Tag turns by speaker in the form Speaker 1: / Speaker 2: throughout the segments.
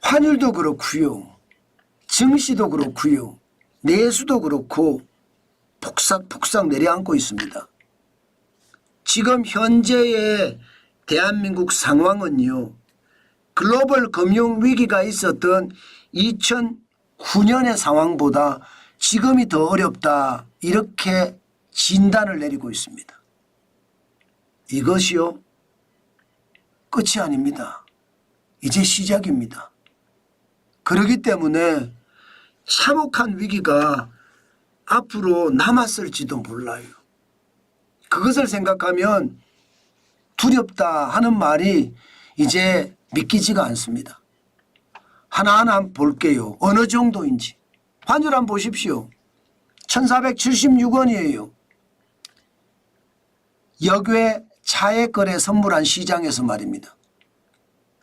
Speaker 1: 환율도 그렇고요. 증시도 그렇고요. 내수도 그렇고 폭삭폭삭 내려앉고 있습니다. 지금 현재의 대한민국 상황은요. 글로벌 금융위기가 있었던 2009년의 상황보다 지금이 더 어렵다 이렇게 진단을 내리고 있습니다. 이것이요. 끝이 아닙니다. 이제 시작입니다. 그렇기 때문에 참혹한 위기가 앞으로 남았을지도 몰라요. 그것을 생각하면 두렵다 하는 말이 이제 믿기지가 않습니다. 하나하나 한번 볼게요. 어느 정도인지. 환율 한번 보십시오. 1476원이에요. 역외 차액 거래 선물한 시장에서 말입니다.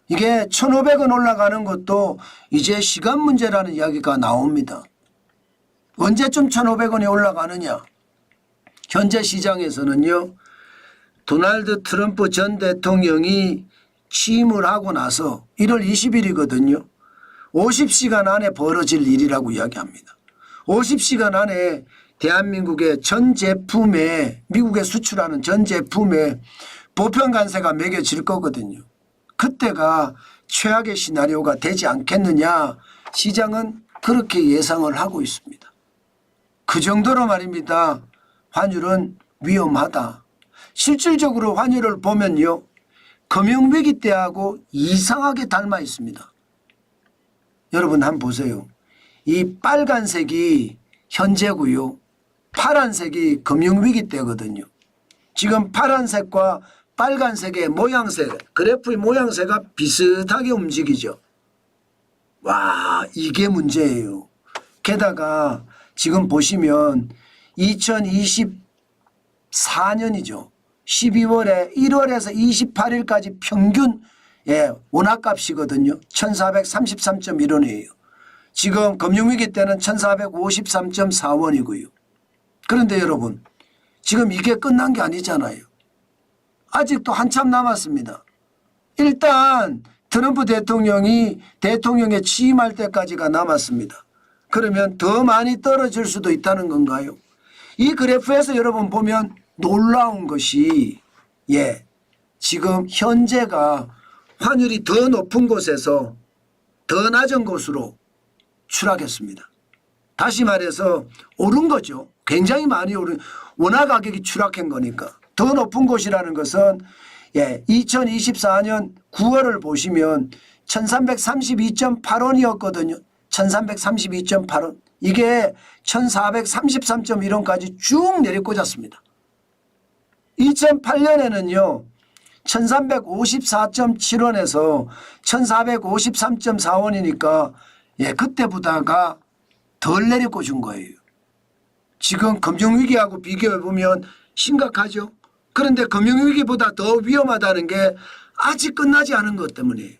Speaker 1: 이게 1,500원 올라가는 것도 이제 시간 문제라는 이야기가 나옵니다. 언제쯤 1,500원이 올라가느냐. 현재 시장에서는요. 도널드 트럼프 전 대통령이 취임을 하고 나서 1월 20일이거든요. 50시간 안에 벌어질 일이라고 이야기합니다. 50시간 안에 대한민국의 전 제품에 미국에 수출하는 전 제품에 보편 관세가 매겨질 거거든요. 그때가 최악의 시나리오가 되지 않겠느냐 시장은 그렇게 예상을 하고 있습니다. 그 정도로 말입니다. 환율은 위험하다. 실질적으로 환율을 보면요. 금융위기 때하고 이상하게 닮아 있습니다. 여러분 한번 보세요. 이 빨간색이 현재고요. 파란색이 금융위기 때거든요. 지금 파란색과 빨간색의 모양새, 그래프의 모양새가 비슷하게 움직이죠. 와, 이게 문제예요. 게다가 지금 보시면 2024년이죠. 12월에 1월에서 28일까지 평균 원화값이거든요. 1433.1원이에요. 지금 금융위기 때는 1453.4원이고요. 그런데 여러분 지금 이게 끝난 게 아니잖아요. 아직도 한참 남았습니다. 일단 트럼프 대통령이 대통령에 취임할 때까지가 남았습니다. 그러면 더 많이 떨어질 수도 있다는 건가요? 이 그래프에서 여러분 보면 놀라운 것이 지금 현재가 환율이 더 높은 곳에서 더 낮은 곳으로 추락했습니다. 다시 말해서 오른 거죠. 굉장히 많이 오른 원화 가격이 추락한 거니까. 더 높은 곳이라는 것은 2024년 9월을 보시면 1332.8원이었거든요. 1332.8원. 이게 1433.1원까지 쭉 내리꽂았습니다. 2008년에는요. 1354.7원에서 1453.4원이니까 그때보다가 덜 내리꽂은 거예요. 지금 금융위기하고 비교해보면 심각하죠. 그런데 금융위기보다 더 위험하다는 게 아직 끝나지 않은 것 때문이에요.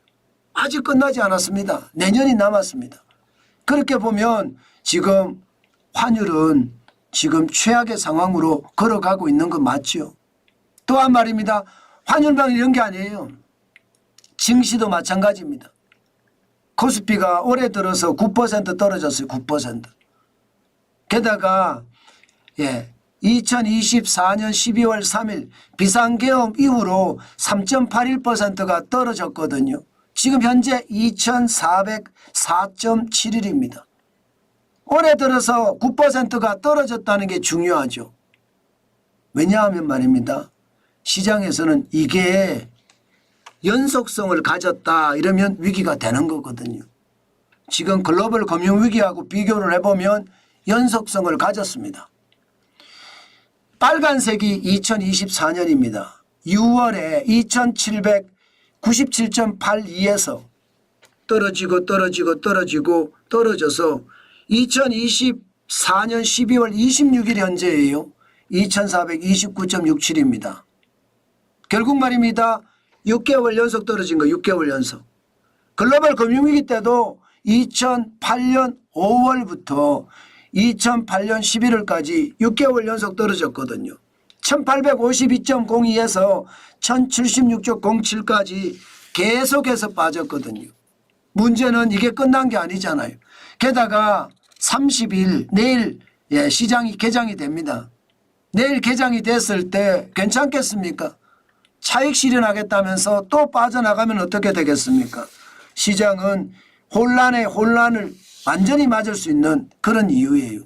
Speaker 1: 아직 끝나지 않았습니다. 내년이 남았습니다. 그렇게 보면 지금 환율은 지금 최악의 상황으로 걸어가고 있는 건 맞죠. 또한 말입니다. 환율만 이런 게 아니에요. 증시도 마찬가지입니다. 코스피가 올해 들어서 9% 떨어졌어요. 9%. 게다가 2024년 12월 3일 비상계엄 이후로 3.81%가 떨어졌거든요. 지금 현재 2404.71입니다. 올해 들어서 9%가 떨어졌다는 게 중요하죠. 왜냐하면 말입니다. 시장에서는 이게 연속성을 가졌다 이러면 위기가 되는 거거든요. 지금 글로벌 금융위기하고 비교를 해보면 연속성을 가졌습니다. 빨간색이 2024년입니다. 6월에 2797.82에서 떨어져서 2024년 12월 26일 현재예요. 2429.67입니다. 결국 말입니다. 6개월 연속 떨어진 거 6개월 연속. 글로벌 금융위기 때도 2008년 5월부터 2008년 11월까지 6개월 연속 떨어졌거든요. 1852.02에서 1076.07까지 계속해서 빠졌거든요. 문제는 이게 끝난 게 아니잖아요. 게다가 30일 내일 시장이 개장이 됩니다. 내일 개장이 됐을 때 괜찮겠습니까? 차익 실현하겠다면서 또 빠져나가면 어떻게 되겠습니까? 시장은 혼란에 혼란을 완전히 맞을 수 있는 그런 이유예요.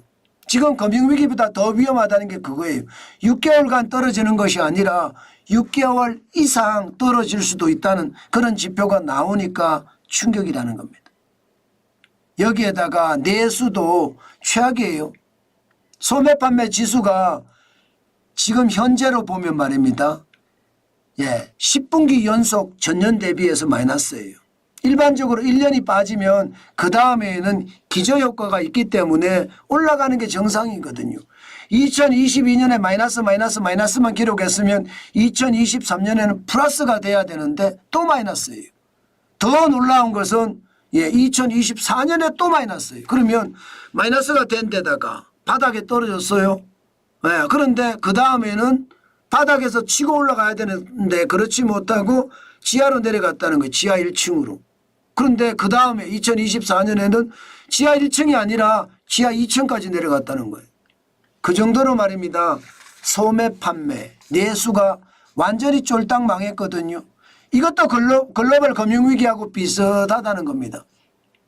Speaker 1: 지금 금융위기보다 더 위험하다는 게 그거예요. 6개월간 떨어지는 것이 아니라 6개월 이상 떨어질 수도 있다는 그런 지표가 나오니까 충격이라는 겁니다. 여기에다가 내수도 최악이에요. 소매 판매 지수가 지금 현재로 보면 말입니다. 10분기 연속 전년 대비해서 마이너스예요. 일반적으로 1년이 빠지면 그 다음에는 기저효과가 있기 때문에 올라가는 게 정상이거든요. 2022년에 마이너스만 기록했으면 2023년에는 플러스가 돼야 되는데 또 마이너스예요. 더 놀라운 것은 2024년에 또 마이너스예요. 그러면 마이너스가 된 데다가 바닥에 떨어졌어요. 그런데 그 다음에는 바닥에서 치고 올라가야 되는데 그렇지 못하고 지하로 내려갔다는 거예요. 지하 1층으로. 그런데 그 다음에 2024년에는 지하 1층이 아니라 지하 2층까지 내려갔다는 거예요. 그 정도로 말입니다. 소매 판매, 내수가 완전히 쫄딱 망했거든요. 이것도 글로벌 금융위기하고 비슷하다는 겁니다.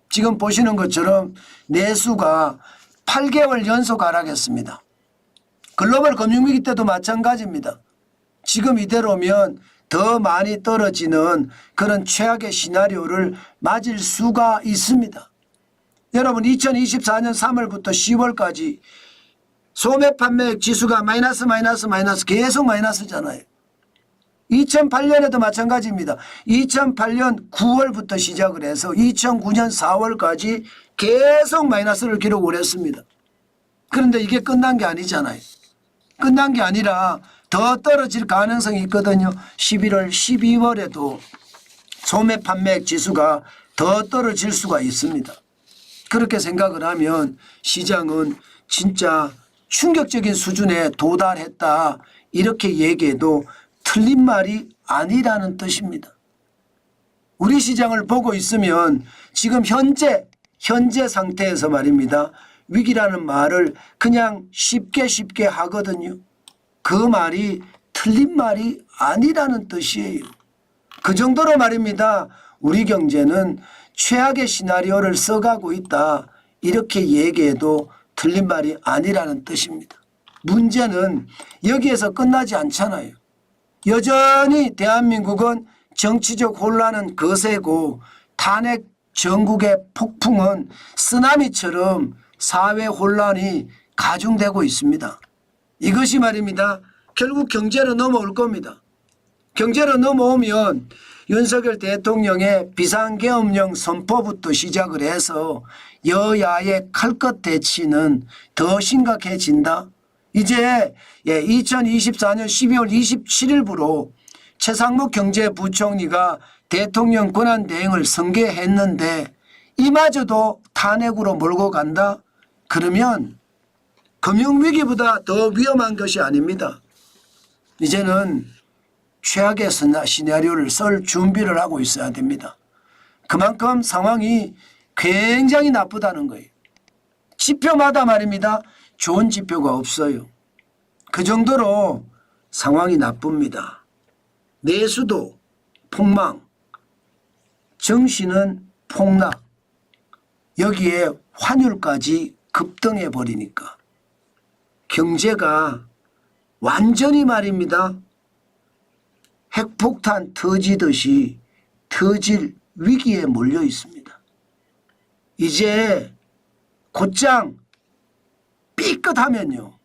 Speaker 1: 지금 보시는 것처럼 내수가 8개월 연속 하락했습니다. 글로벌 금융위기 때도 마찬가지입니다. 지금 이대로면 더 많이 떨어지는 그런 최악의 시나리오를 맞을 수가 있습니다. 여러분 2024년 3월부터 10월까지 소매 판매액 지수가 마이너스 계속 마이너스잖아요. 2008년에도 마찬가지입니다. 2008년 9월부터 시작을 해서 2009년 4월까지 계속 마이너스를 기록을 했습니다. 그런데 이게 끝난 게 아니잖아요. 끝난 게 아니라 더 떨어질 가능성이 있거든요. 11월, 12월에도 소매 판매액 지수가 더 떨어질 수가 있습니다. 그렇게 생각을 하면 시장은 진짜 충격적인 수준에 도달했다 이렇게 얘기해도 틀린 말이 아니라는 뜻입니다. 우리 시장을 보고 있으면 지금 현재 상태에서 말입니다. 위기라는 말을 그냥 쉽게 하거든요. 그 말이 틀린 말이 아니라는 뜻이에요. 그 정도로 말입니다. 우리 경제는 최악의 시나리오를 써가고 있다. 이렇게 얘기해도 틀린 말이 아니라는 뜻입니다. 문제는 여기에서 끝나지 않잖아요. 여전히 대한민국은 정치적 혼란은 거세고 탄핵 전국의 폭풍은 쓰나미처럼 사회 혼란이 가중되고 있습니다. 이것이 말입니다. 결국 경제로 넘어올 겁니다. 경제로 넘어오면 윤석열 대통령의 비상계엄령 선포부터 시작을 해서 여야의 칼끝 대치는 더 심각해진다. 이제 2024년 12월 27일부로 최상목 경제부총리가 대통령 권한대행을 선계했는데 이마저도 탄핵으로 몰고 간다? 그러면 금융위기보다 더 위험한 것이 아닙니다. 이제는 최악의 시나리오를 쓸 준비를 하고 있어야 됩니다. 그만큼 상황이 굉장히 나쁘다는 거예요. 지표마다 말입니다. 좋은 지표가 없어요. 그 정도로 상황이 나쁩니다. 내수도 폭망, 정신은 폭락, 여기에 환율까지 급등해 버리니까 경제가 완전히 말입니다. 핵폭탄 터지듯이 터질 위기에 몰려 있습니다. 이제 곧장 삐끗하면요.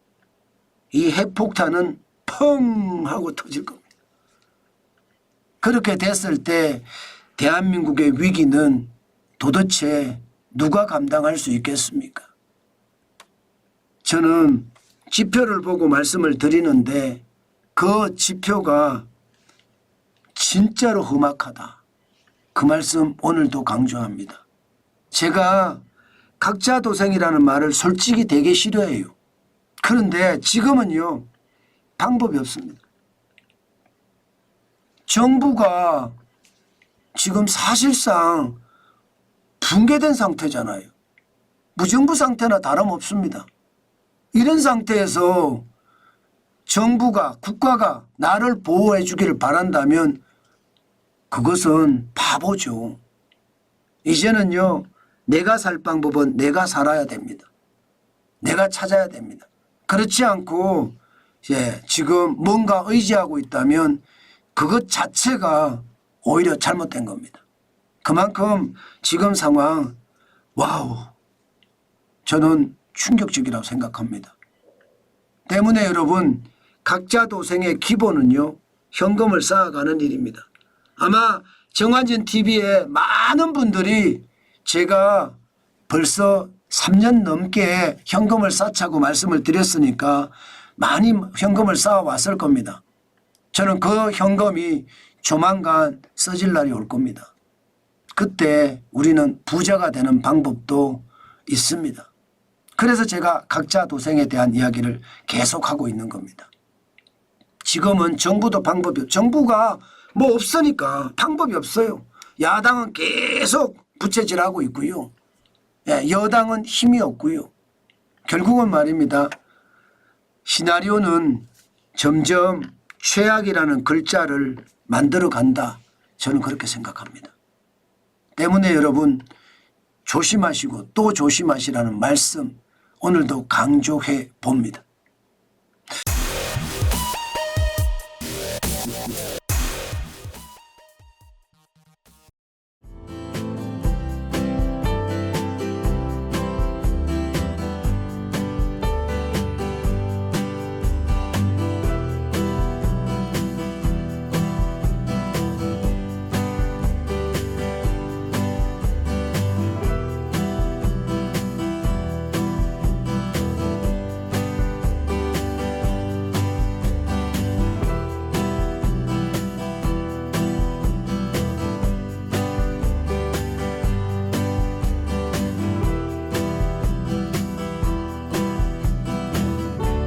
Speaker 1: 이 핵폭탄은 펑 하고 터질 겁니다. 그렇게 됐을 때 대한민국의 위기는 도대체 누가 감당할 수 있겠습니까? 저는 지표를 보고 말씀을 드리는데 그 지표가 진짜로 험악하다. 그 말씀 오늘도 강조합니다. 제가 각자도생이라는 말을 솔직히 되게 싫어해요. 그런데 지금은요. 방법이 없습니다. 정부가 지금 사실상 붕괴된 상태잖아요. 무정부 상태나 다름없습니다. 이런 상태에서 정부가 국가가 나를 보호해 주기를 바란다면 그것은 바보죠. 이제는요. 내가 살 방법은 내가 살아야 됩니다. 내가 찾아야 됩니다. 그렇지 않고 지금 뭔가 의지하고 있다면 그것 자체가 오히려 잘못된 겁니다. 그만큼 지금 상황 와우 저는 충격적이라고 생각합니다. 때문에 여러분 각자 도생의 기본은요. 현금을 쌓아가는 일입니다. 아마 정환진 TV에 많은 분들이 제가 벌써 3년 넘게 현금을 쌓자고 말씀을 드렸으니까 많이 현금을 쌓아왔을 겁니다. 저는 그 현금이 조만간 써질 날이 올 겁니다. 그때 우리는 부자가 되는 방법도 있습니다. 그래서 제가 각자 도생에 대한 이야기를 계속하고 있는 겁니다. 지금은 정부도 정부가 뭐 없으니까 방법이 없어요. 야당은 계속 부채질하고 있고요. 여당은 힘이 없고요. 결국은 말입니다. 시나리오는 점점 최악이라는 글자를 만들어 간다. 저는 그렇게 생각합니다. 때문에 여러분 조심하시고 또 조심하시라는 말씀 오늘도 강조해 봅니다.